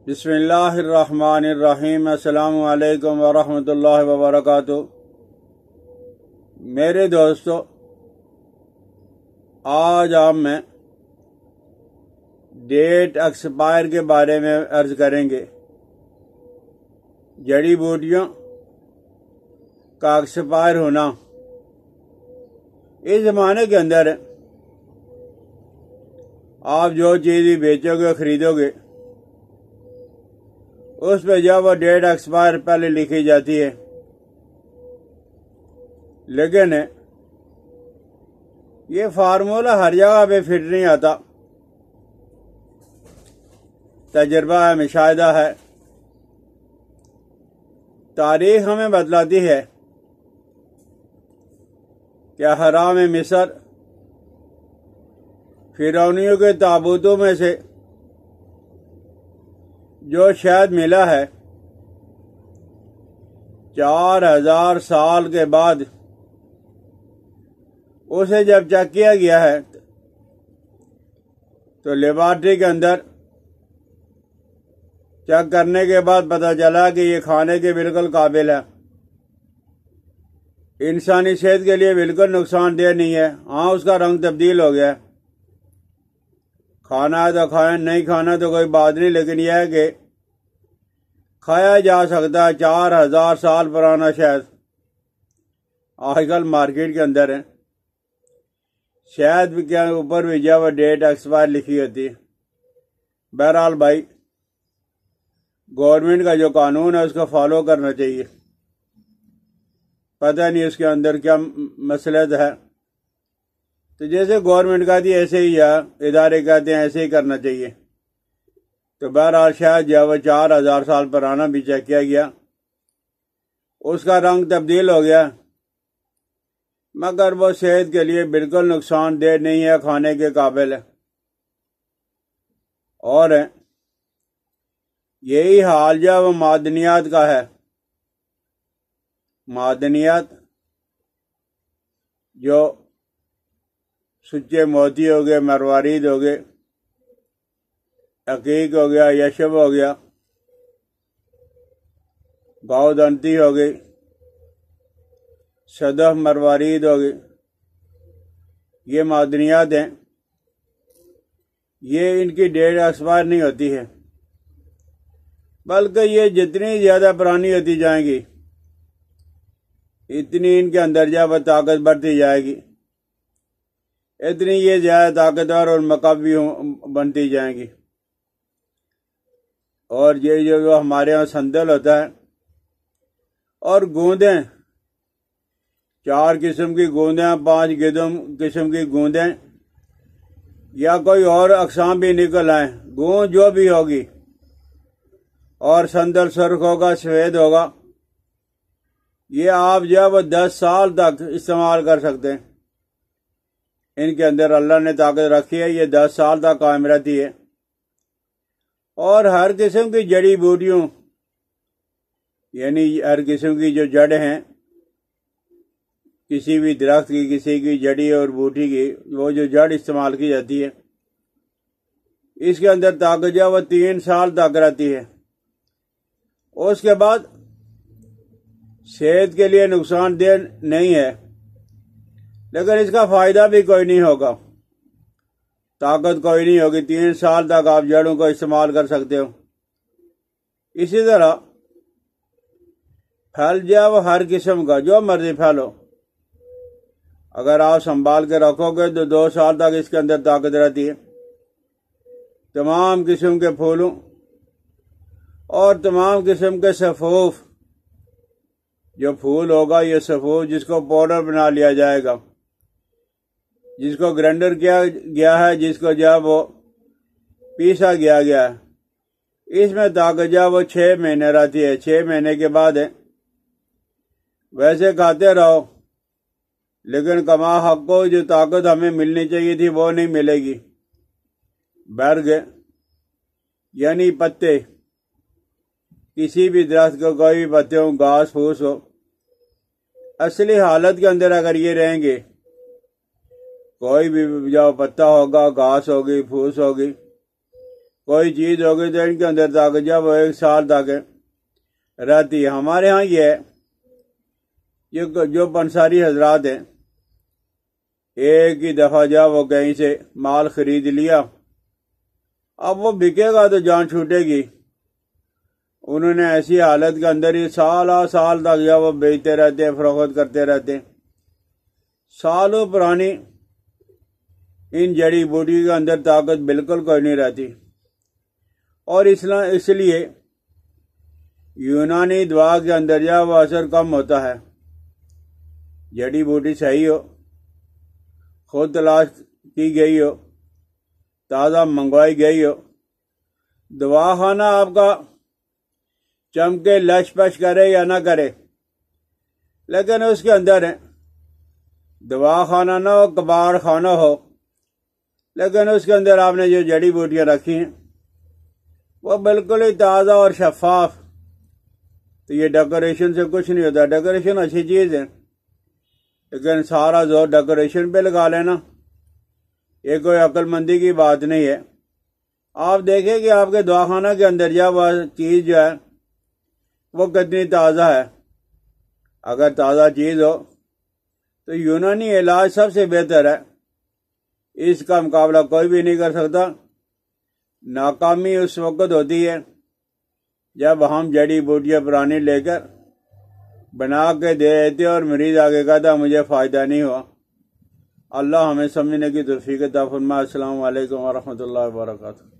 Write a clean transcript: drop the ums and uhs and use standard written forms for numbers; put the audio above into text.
بسم اللہ الرحمن الرحیم۔ السلام علیکم ورحمۃ اللہ وبرکاتہ۔ میرے دوستو، آج آپ میں ڈیٹ ایکسپائر کے بارے میں عرض کریں گے۔ جڑی بوٹیوں کا ایکسپائر ہونا اس زمانے کے اندر آپ جو چیز بیچو گے خریدو گے اس پہ جب وہ ڈیٹ ایکسپائر پہلے لکھی جاتی ہے، لیکن یہ فارمولہ ہر جگہ پہ فٹ نہیں آتا۔ تجربہ ہے، مشاہدہ ہے، تاریخ ہمیں بتلاتی ہے کہ احرام مصر فرعونیوں کے تابوتوں میں سے جو شہد ملا ہے 4000 سال کے بعد اسے جب چیک کیا گیا ہے تو لیبارٹری کے اندر چیک کرنے کے بعد پتہ چلا کہ یہ کھانے کے بالکل قابل ہے، انسانی صحت کے لیے بالکل نقصان دہ نہیں ہے۔ ہاں، اس کا رنگ تبدیل ہو گیا ہے، کھانا ہے تو کھائیں، نہیں کھانا تو کوئی بات نہیں، لیکن یہ ہے کہ کھایا جا سکتا ہے 4000 سال پرانا شہد آج کل مارکیٹ کے اندر ہے۔ شہد کے اوپر بھی جب ڈیٹ ایکسپائر لکھی ہوتی ہے۔ بہرحال بھائی، گورنمنٹ کا جو قانون ہے اس کو فالو کرنا چاہیے۔ پتہ نہیں اس کے اندر کیا مصلحت ہے، تو جیسے گورنمنٹ کہتی ہے ایسے ہی، یا ادارے کہتے ہیں ایسے ہی کرنا چاہیے۔ تو بہرحال شاید جب 4000 سال پرانا بھی چیک کیا گیا، اس کا رنگ تبدیل ہو گیا، مگر وہ صحت کے لیے بالکل نقصان دہ نہیں ہے، کھانے کے قابل ہے۔ اور یہی حال جب معدنیات کا ہے۔ معدنیات جو سچے موتی ہو گئے، مروارید ہو گئے، عقیق ہو گیا، یشب ہو گیا، گاؤدنتی ہو گئی، صدف مروارید ہو گئی، یہ معدنیات ہیں۔ یہ ان کی ڈیٹ ایکسپائر نہیں ہوتی ہے، بلکہ یہ جتنی زیادہ پرانی ہوتی جائیں گی اتنی ان کے اندر جب طاقت بڑھتی جائے گی، اتنی یہ زیادہ طاقتور اور مقوی بنتی جائیں گی۔ اور یہ جو ہمارے یہاں سندل ہوتا ہے اور گوندیں، 4 قسم کی گوندیں، 5 قسم کی گوندیں، یا کوئی اور اقسام بھی نکل آئیں، گوند جو بھی ہوگی، اور سندل سرخ ہوگا، سفید ہوگا، یہ آپ جب 10 سال تک استعمال کر سکتے ہیں۔ ان کے اندر اللہ نے طاقت رکھی ہے، یہ 10 سال تک قائم رہتی ہے۔ اور ہر قسم کی جڑی بوٹیوں، یعنی ہر قسم کی جو جڑ ہیں، کسی بھی درخت کی، کسی کی جڑی اور بوٹی کی، وہ جو جڑ استعمال کی جاتی ہے، اس کے اندر طاقت جو وہ 3 سال تک رہتی ہے۔ اس کے بعد صحت کے لیے نقصان دہ نہیں ہے، لیکن اس کا فائدہ بھی کوئی نہیں ہوگا، طاقت کوئی نہیں ہوگی۔ 3 سال تک آپ جڑوں کو استعمال کر سکتے ہو۔ اسی طرح پھل جو ہر قسم کا، جو مرضی پھل ہو، اگر آپ سنبھال کے رکھو گے تو 2 سال تک اس کے اندر طاقت رہتی ہے۔ تمام قسم کے پھولوں اور تمام قسم کے سفوف، جو پھول ہوگا یہ سفوف جس کو پاؤڈر بنا لیا جائے گا، جس کو گرائنڈر کیا گیا ہے، جس کو جب وہ پیسا گیا ہے، اس میں طاقت جب وہ 6 مہینے رہتی ہے۔ 6 مہینے کے بعد ویسے کھاتے رہو، لیکن کما حق کو جو طاقت ہمیں ملنی چاہیے تھی وہ نہیں ملے گی۔ برگ یعنی پتے، کسی بھی درخت کو کوئی بھی پتے ہوں، گھاس پھوس ہو، اصلی حالت کے اندر اگر یہ رہیں گے، کوئی بھی جو پتا ہوگا، گھاس ہوگی، پھوس ہوگی، کوئی چیز ہوگی تو ان کے اندر طاقت جب وہ 1 سال تک رہتی ہے۔ ہمارے ہاں یہ ہے، یہ جو پنساری حضرات ہیں، ایک ہی دفعہ جب وہ کہیں سے مال خرید لیا، اب وہ بکے گا تو جان چھوٹے گی۔ انہوں نے ایسی حالت کے اندر ہی سال تک جب وہ بیچتے رہتے، فروخت کرتے رہتے، سالوں پرانی ان جڑی بوٹی کے اندر طاقت بالکل کوئی نہیں رہتی۔ اور اس لیے یونانی دوا کے اندر جب وہ اثر کم ہوتا ہے، جڑی بوٹی صحیح ہو، خود تلاش کی گئی ہو، تازہ منگوائی گئی ہو، دوا خانہ آپ کا چمکے لش پش کرے یا نہ کرے، لیکن اس کے اندر دوا خانہ نہ ہو، کباڑ خانہ ہو، لیکن اس کے اندر آپ نے جو جڑی بوٹیاں رکھی ہیں وہ بالکل ہی تازہ اور شفاف۔ تو یہ ڈیکوریشن سے کچھ نہیں ہوتا۔ ڈیکوریشن اچھی چیز ہے، لیکن سارا زور ڈیکوریشن پہ لگا لینا یہ کوئی عقل مندی کی بات نہیں ہے۔ آپ دیکھیں کہ آپ کے دواخانہ کے اندر جب وہ چیز جو ہے وہ کتنی تازہ ہے۔ اگر تازہ چیز ہو تو یونانی علاج سب سے بہتر ہے، اس کا مقابلہ کوئی بھی نہیں کر سکتا۔ ناکامی اس وقت ہوتی ہے جب ہم جڑی بوٹیاں پرانی لے کر بنا کے دے دیتے اور مریض آگے کہتا مجھے فائدہ نہیں ہوا۔ اللہ ہمیں سمجھنے کی توفیق عطا فرمائے۔ السلام علیکم ورحمۃ اللہ وبرکاتہ۔